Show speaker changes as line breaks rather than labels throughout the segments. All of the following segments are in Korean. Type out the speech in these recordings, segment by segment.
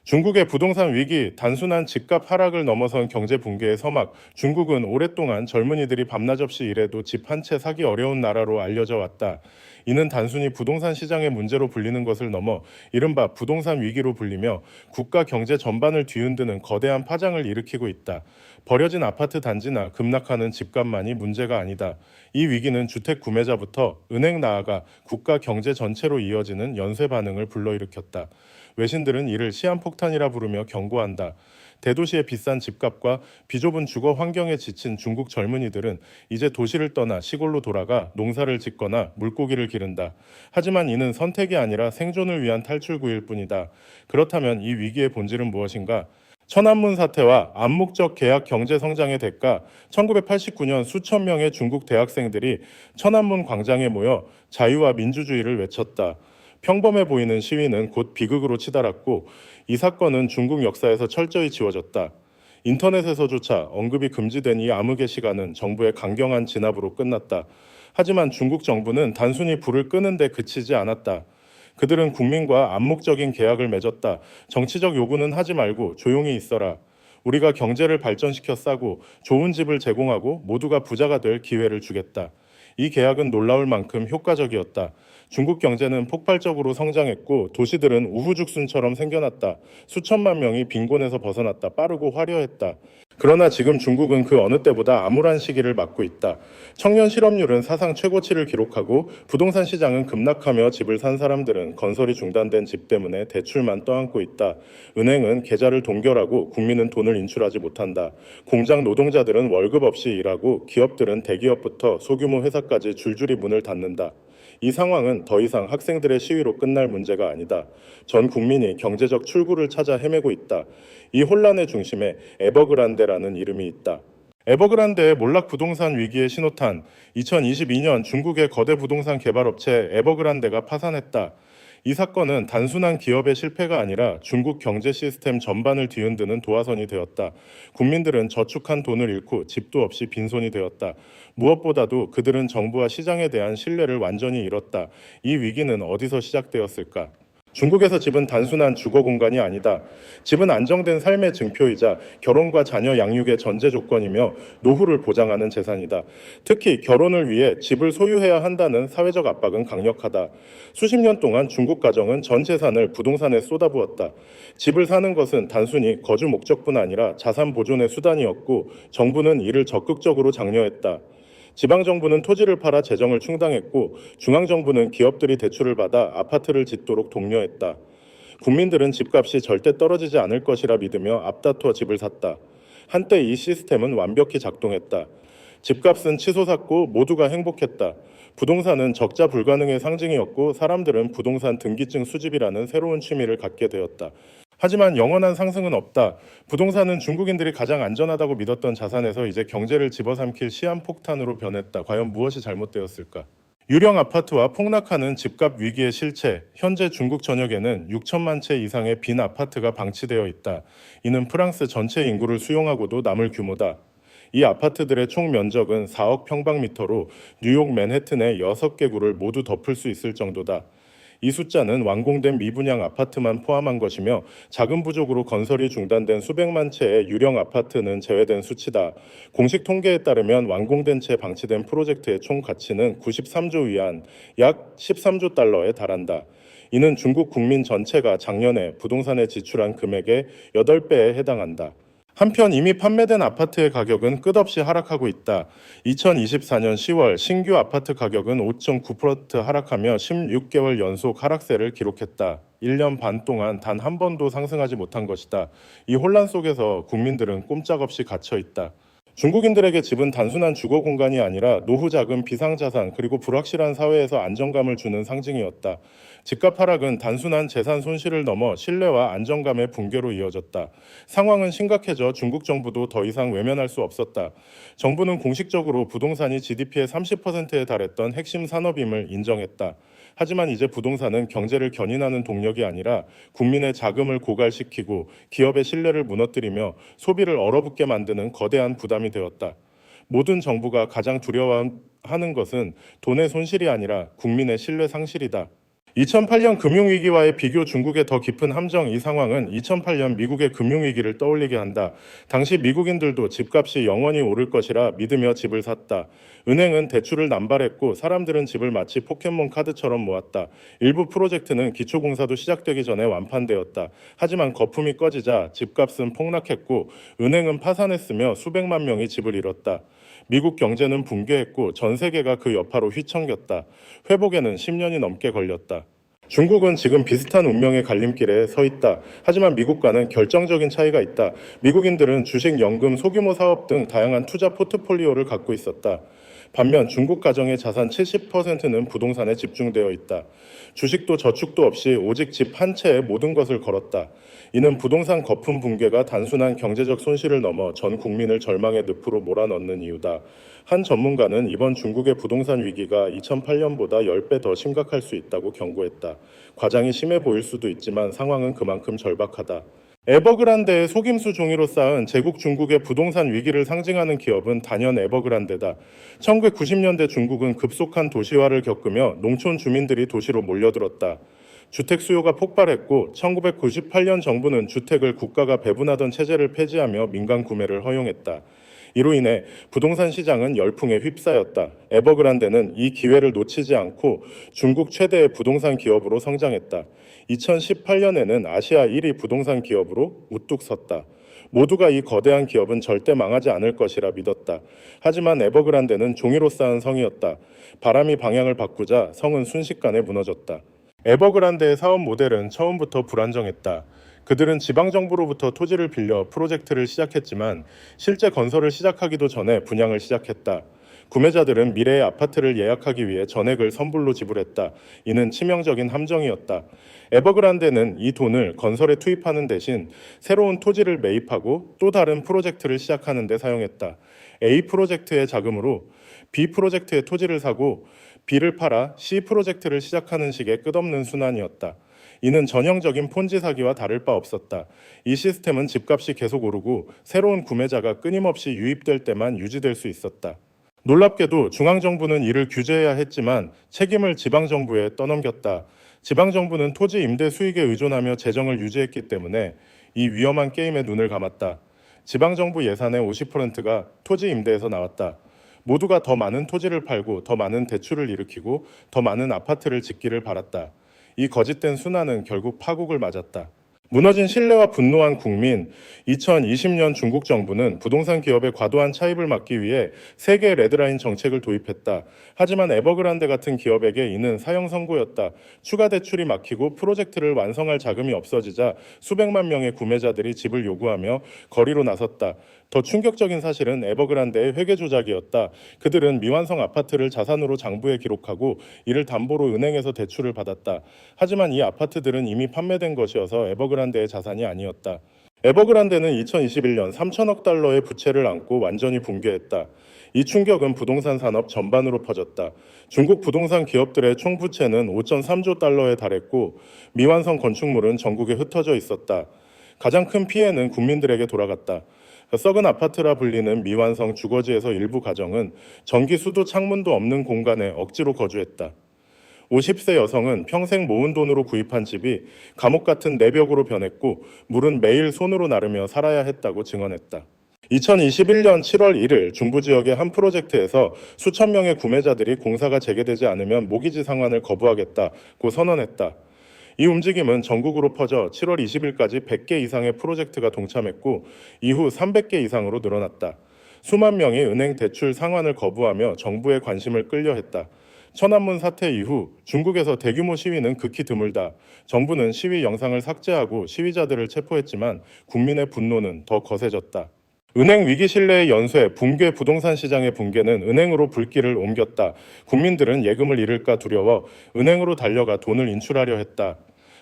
중국의 부동산 위기, 단순한 집값 하락을 넘어선 경제 붕괴의 서막, 중국은 오랫동안 젊은이들이 밤낮 없이 일해도 집 한 채 사기 어려운 나라로 알려져 왔다. 이는 단순히 부동산 시장의 문제로 불리는 것을 넘어 이른바 부동산 위기로 불리며 국가 경제 전반을 뒤흔드는 거대한 파장을 일으키고 있다. 버려진 아파트 단지나 급락하는 집값만이 문제가 아니다. 이 위기는 주택 구매자부터 은행 나아가 국가 경제 전체로 이어지는 연쇄 반응을 불러일으켰다. 외신들은 이를 시한폭탄이라 부르며 경고한다. 대도시의 비싼 집값과 비좁은 주거 환경에 지친 중국 젊은이들은 이제 도시를 떠나 시골로 돌아가 농사를 짓거나 물고기를 기른다. 하지만 이는 선택이 아니라 생존을 위한 탈출구일 뿐이다. 그렇다면 이 위기의 본질은 무엇인가? 천안문 사태와 암묵적 계약 경제 성장의 대가, 1989년 수천 명의 중국 대학생들이 천안문 광장에 모여 자유와 민주주의를 외쳤다. 평범해 보이는 시위는 곧 비극으로 치달았고 이 사건은 중국 역사에서 철저히 지워졌다. 인터넷에서조차 언급이 금지된 이 암흑의 시간은 정부의 강경한 진압으로 끝났다. 하지만 중국 정부는 단순히 불을 끄는 데 그치지 않았다. 그들은 국민과 암묵적인 계약을 맺었다. 정치적 요구는 하지 말고 조용히 있어라. 우리가 경제를 발전시켜 싸고 좋은 집을 제공하고 모두가 부자가 될 기회를 주겠다. 이 계약은 놀라울 만큼 효과적이었다. 중국 경제는 폭발적으로 성장했고 도시들은 우후죽순처럼 생겨났다. 수천만 명이 빈곤에서 벗어났다. 빠르고 화려했다. 그러나 지금 중국은 그 어느 때보다 암울한 시기를 맞고 있다. 청년 실업률은 사상 최고치를 기록하고 부동산 시장은 급락하며 집을 산 사람들은 건설이 중단된 집 때문에 대출만 떠안고 있다. 은행은 계좌를 동결하고 국민은 돈을 인출하지 못한다. 공장 노동자들은 월급 없이 일하고 기업들은 대기업부터 소규모 회사까지 줄줄이 문을 닫는다. 이 상황은 더 이상 학생들의 시위로 끝날 문제가 아니다. 전 국민이 경제적 출구를 찾아 헤매고 있다. 이 혼란의 중심에 에버그란데라는 이름이 있다. 에버그란데의 몰락 부동산 위기의 신호탄, 2022년 중국의 거대 부동산 개발업체 에버그란데가 파산했다. 이 사건은 단순한 기업의 실패가 아니라 중국 경제 시스템 전반을 뒤흔드는 도화선이 되었다. 국민들은 저축한 돈을 잃고 집도 없이 빈손이 되었다. 무엇보다도 그들은 정부와 시장에 대한 신뢰를 완전히 잃었다. 이 위기는 어디서 시작되었을까? 중국에서 집은 단순한 주거 공간이 아니다. 집은 안정된 삶의 증표이자 결혼과 자녀 양육의 전제 조건이며 노후를 보장하는 재산이다. 특히 결혼을 위해 집을 소유해야 한다는 사회적 압박은 강력하다. 수십 년 동안 중국 가정은 전 재산을 부동산에 쏟아부었다. 집을 사는 것은 단순히 거주 목적뿐 아니라 자산 보존의 수단이었고 정부는 이를 적극적으로 장려했다. 지방정부는 토지를 팔아 재정을 충당했고 중앙정부는 기업들이 대출을 받아 아파트를 짓도록 독려했다. 국민들은 집값이 절대 떨어지지 않을 것이라 믿으며 앞다투어 집을 샀다. 한때 이 시스템은 완벽히 작동했다. 집값은 치솟았고 모두가 행복했다. 부동산은 적자 불가능의 상징이었고 사람들은 부동산 등기증 수집이라는 새로운 취미를 갖게 되었다. 하지만 영원한 상승은 없다. 부동산은 중국인들이 가장 안전하다고 믿었던 자산에서 이제 경제를 집어삼킬 시한폭탄으로 변했다. 과연 무엇이 잘못되었을까? 유령 아파트와 폭락하는 집값 위기의 실체, 현재 중국 전역에는 6천만 채 이상의 빈 아파트가 방치되어 있다. 이는 프랑스 전체 인구를 수용하고도 남을 규모다. 이 아파트들의 총 면적은 4억 평방미터로 뉴욕 맨해튼의 6개 구를 모두 덮을 수 있을 정도다. 이 숫자는 완공된 미분양 아파트만 포함한 것이며 자금 부족으로 건설이 중단된 수백만 채의 유령 아파트는 제외된 수치다. 공식 통계에 따르면 완공된 채 방치된 프로젝트의 총 가치는 93조 위안, 약 13조 달러에 달한다. 이는 중국 국민 전체가 작년에 부동산에 지출한 금액의 8배에 해당한다. 한편 이미 판매된 아파트의 가격은 끝없이 하락하고 있다. 2024년 10월 신규 아파트 가격은 5.9% 하락하며 16개월 연속 하락세를 기록했다. 1년 반 동안 단 한 번도 상승하지 못한 것이다. 이 혼란 속에서 국민들은 꼼짝없이 갇혀 있다. 중국인들에게 집은 단순한 주거 공간이 아니라 노후 자금, 비상자산, 그리고 불확실한 사회에서 안정감을 주는 상징이었다. 집값 하락은 단순한 재산 손실을 넘어 신뢰와 안정감의 붕괴로 이어졌다. 상황은 심각해져 중국 정부도 더 이상 외면할 수 없었다. 정부는 공식적으로 부동산이 GDP의 30%에 달했던 핵심 산업임을 인정했다. 하지만 이제 부동산은 경제를 견인하는 동력이 아니라 국민의 자금을 고갈시키고 기업의 신뢰를 무너뜨리며 소비를 얼어붙게 만드는 거대한 부담이 되었다. 모든 정부가 가장 두려워하는 것은 돈의 손실이 아니라 국민의 신뢰 상실이다. 2008년 금융위기와의 비교 중국의 더 깊은 함정. 이 상황은 2008년 미국의 금융위기를 떠올리게 한다. 당시 미국인들도 집값이 영원히 오를 것이라 믿으며 집을 샀다. 은행은 대출을 남발했고 사람들은 집을 마치 포켓몬 카드처럼 모았다. 일부 프로젝트는 기초공사도 시작되기 전에 완판되었다. 하지만 거품이 꺼지자 집값은 폭락했고 은행은 파산했으며 수백만 명이 집을 잃었다. 미국 경제는 붕괴했고 전 세계가 그 여파로 휘청겼다. 회복에는 10년이 넘게 걸렸다. 중국은 지금 비슷한 운명의 갈림길에 서 있다. 하지만 미국과는 결정적인 차이가 있다. 미국인들은 주식, 연금, 소규모 사업 등 다양한 투자 포트폴리오를 갖고 있었다. 반면 중국 가정의 자산 70%는 부동산에 집중되어 있다. 주식도 저축도 없이 오직 집 한 채에 모든 것을 걸었다. 이는 부동산 거품 붕괴가 단순한 경제적 손실을 넘어 전 국민을 절망의 늪으로 몰아넣는 이유다. 한 전문가는 이번 중국의 부동산 위기가 2008년보다 10배 더 심각할 수 있다고 경고했다. 과장이 심해 보일 수도 있지만 상황은 그만큼 절박하다. 에버그란데의 속임수 종이로 쌓은 제국 중국의 부동산 위기를 상징하는 기업은 단연 에버그란데다. 1990년대 중국은 급속한 도시화를 겪으며 농촌 주민들이 도시로 몰려들었다. 주택 수요가 폭발했고 1998년 정부는 주택을 국가가 배분하던 체제를 폐지하며 민간 구매를 허용했다. 이로 인해 부동산 시장은 열풍에 휩싸였다. 에버그란데는 이 기회를 놓치지 않고 중국 최대의 부동산 기업으로 성장했다. 2018년에는 아시아 1위 부동산 기업으로 우뚝 섰다. 모두가 이 거대한 기업은 절대 망하지 않을 것이라 믿었다. 하지만 에버그란데는 종이로 쌓은 성이었다. 바람이 방향을 바꾸자 성은 순식간에 무너졌다. 에버그란데의 사업 모델은 처음부터 불안정했다. 그들은 지방정부로부터 토지를 빌려 프로젝트를 시작했지만 실제 건설을 시작하기도 전에 분양을 시작했다. 구매자들은 미래의 아파트를 예약하기 위해 전액을 선불로 지불했다. 이는 치명적인 함정이었다. 에버그란데는 이 돈을 건설에 투입하는 대신 새로운 토지를 매입하고 또 다른 프로젝트를 시작하는 데 사용했다. A 프로젝트의 자금으로 B 프로젝트의 토지를 사고 B를 팔아 C 프로젝트를 시작하는 식의 끝없는 순환이었다. 이는 전형적인 폰지 사기와 다를 바 없었다. 이 시스템은 집값이 계속 오르고 새로운 구매자가 끊임없이 유입될 때만 유지될 수 있었다. 놀랍게도 중앙정부는 이를 규제해야 했지만 책임을 지방정부에 떠넘겼다. 지방정부는 토지 임대 수익에 의존하며 재정을 유지했기 때문에 이 위험한 게임에 눈을 감았다. 지방정부 예산의 50%가 토지 임대에서 나왔다. 모두가 더 많은 토지를 팔고 더 많은 대출을 일으키고 더 많은 아파트를 짓기를 바랐다. 이 거짓된 순환은 결국 파국을 맞았다. 무너진 신뢰와 분노한 국민. 2020년 중국 정부는 부동산 기업의 과도한 차입을 막기 위해 세계 레드라인 정책을 도입했다. 하지만 에버그란데 같은 기업에게 이는 사형 선고였다. 추가 대출이 막히고 프로젝트를 완성할 자금이 없어지자 수백만 명의 구매자들이 집을 요구하며 거리로 나섰다. 더 충격적인 사실은 에버그란데의 회계 조작이었다. 그들은 미완성 아파트를 자산으로 장부에 기록하고 이를 담보로 은행에서 대출을 받았다. 하지만 이 아파트들은 이미 판매된 것이어서 에버그란데의 자산이 아니었다. 에버그란데는 2021년 3천억 달러의 부채를 안고 완전히 붕괴했다. 이 충격은 부동산 산업 전반으로 퍼졌다. 중국 부동산 기업들의 총 부채는 5.3조 달러에 달했고 미완성 건축물은 전국에 흩어져 있었다. 가장 큰 피해는 국민들에게 돌아갔다. 썩은 아파트라 불리는 미완성 주거지에서 일부 가정은 전기, 수도, 창문도 없는 공간에 억지로 거주했다. 50세 여성은 평생 모은 돈으로 구입한 집이 감옥 같은 내벽으로 변했고 물은 매일 손으로 나르며 살아야 했다고 증언했다. 2021년 7월 1일 중부 지역의 한 프로젝트에서 수천 명의 구매자들이 공사가 재개되지 않으면 모기지 상환을 거부하겠다고 선언했다. 이 움직임은 전국으로 퍼져 7월 20일까지 100개 이상의 프로젝트가 동참했고 이후 300개 이상으로 늘어났다. 수만 명이 은행 대출 상환을 거부하며 정부의 관심을 끌려 했다. 천안문 사태 이후 중국에서 대규모 시위는 극히 드물다. 정부는 시위 영상을 삭제하고 시위자들을 체포했지만 국민의 분노는 더 거세졌다. 은행 위기 신뢰의 연쇄, 붕괴, 부동산 시장의 붕괴는 은행으로 불길을 옮겼다. 국민들은 예금을 잃을까 두려워 은행으로 달려가 돈을 인출하려 했다.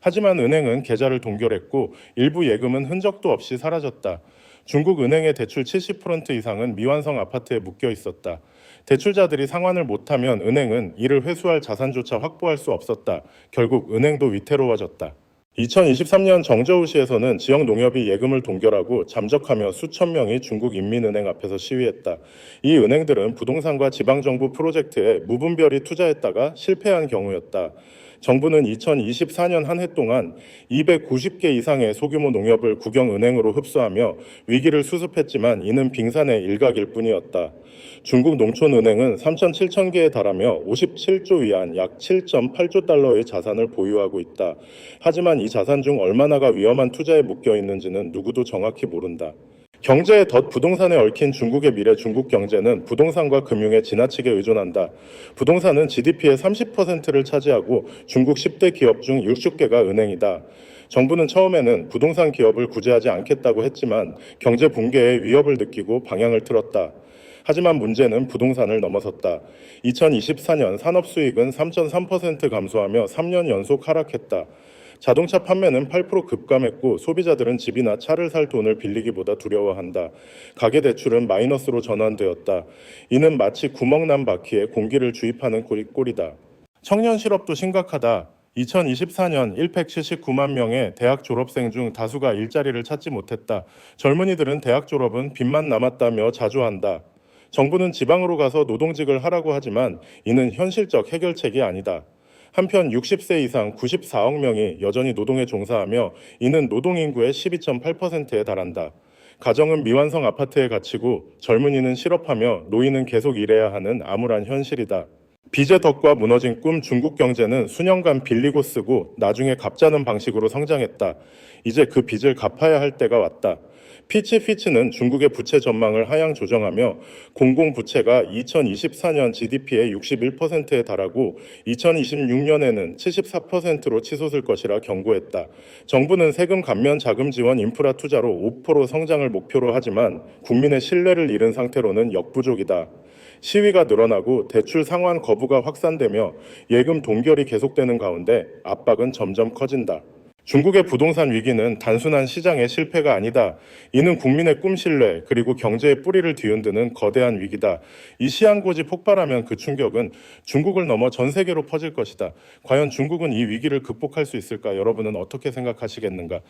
하지만 은행은 계좌를 동결했고 일부 예금은 흔적도 없이 사라졌다. 중국 은행의 대출 70% 이상은 미완성 아파트에 묶여 있었다. 대출자들이 상환을 못하면 은행은 이를 회수할 자산조차 확보할 수 없었다. 결국 은행도 위태로워졌다. 2023년 정저우시에서는 지역 농협이 예금을 동결하고 잠적하며 수천 명이 중국 인민은행 앞에서 시위했다. 이 은행들은 부동산과 지방정부 프로젝트에 무분별히 투자했다가 실패한 경우였다. 정부는 2024년 한 해 동안 290개 이상의 소규모 농협을 국영은행으로 흡수하며 위기를 수습했지만 이는 빙산의 일각일 뿐이었다. 중국 농촌은행은 3,700개에 달하며 57조 위안 약 7.8조 달러의 자산을 보유하고 있다. 하지만 이 자산 중 얼마나가 위험한 투자에 묶여 있는지는 누구도 정확히 모른다. 경제의 덫 부동산에 얽힌 중국의 미래. 중국 경제는 부동산과 금융에 지나치게 의존한다. 부동산은 GDP의 30%를 차지하고 중국 10대 기업 중 60개가 은행이다. 정부는 처음에는 부동산 기업을 구제하지 않겠다고 했지만 경제 붕괴의 위협을 느끼고 방향을 틀었다. 하지만 문제는 부동산을 넘어섰다. 2024년 산업 수익은 3.3% 감소하며 3년 연속 하락했다. 자동차 판매는 8% 급감했고 소비자들은 집이나 차를 살 돈을 빌리기보다 두려워한다. 가계대출은 마이너스로 전환되었다. 이는 마치 구멍난 바퀴에 공기를 주입하는 꼴이다. 청년 실업도 심각하다. 2024년 179만 명의 대학 졸업생 중 다수가 일자리를 찾지 못했다. 젊은이들은 대학 졸업은 빚만 남았다며 자주한다. 정부는 지방으로 가서 노동직을 하라고 하지만 이는 현실적 해결책이 아니다. 한편 60세 이상 94억 명이 여전히 노동에 종사하며 이는 노동인구의 12.8%에 달한다. 가정은 미완성 아파트에 갇히고 젊은이는 실업하며 노인은 계속 일해야 하는 암울한 현실이다. 빚의 덕과 무너진 꿈. 중국 경제는 수년간 빌리고 쓰고 나중에 갚자는 방식으로 성장했다. 이제 그 빚을 갚아야 할 때가 왔다. 피치는 중국의 부채 전망을 하향 조정하며 공공부채가 2024년 GDP의 61%에 달하고 2026년에는 74%로 치솟을 것이라 경고했다. 정부는 세금 감면, 자금 지원, 인프라 투자로 5% 성장을 목표로 하지만 국민의 신뢰를 잃은 상태로는 역부족이다. 시위가 늘어나고 대출 상환 거부가 확산되며 예금 동결이 계속되는 가운데 압박은 점점 커진다. 중국의 부동산 위기는 단순한 시장의 실패가 아니다. 이는 국민의 꿈, 신뢰, 그리고 경제의 뿌리를 뒤흔드는 거대한 위기다. 이 시한고지 폭발하면 그 충격은 중국을 넘어 전 세계로 퍼질 것이다. 과연 중국은 이 위기를 극복할 수 있을까? 여러분은 어떻게 생각하시겠는가?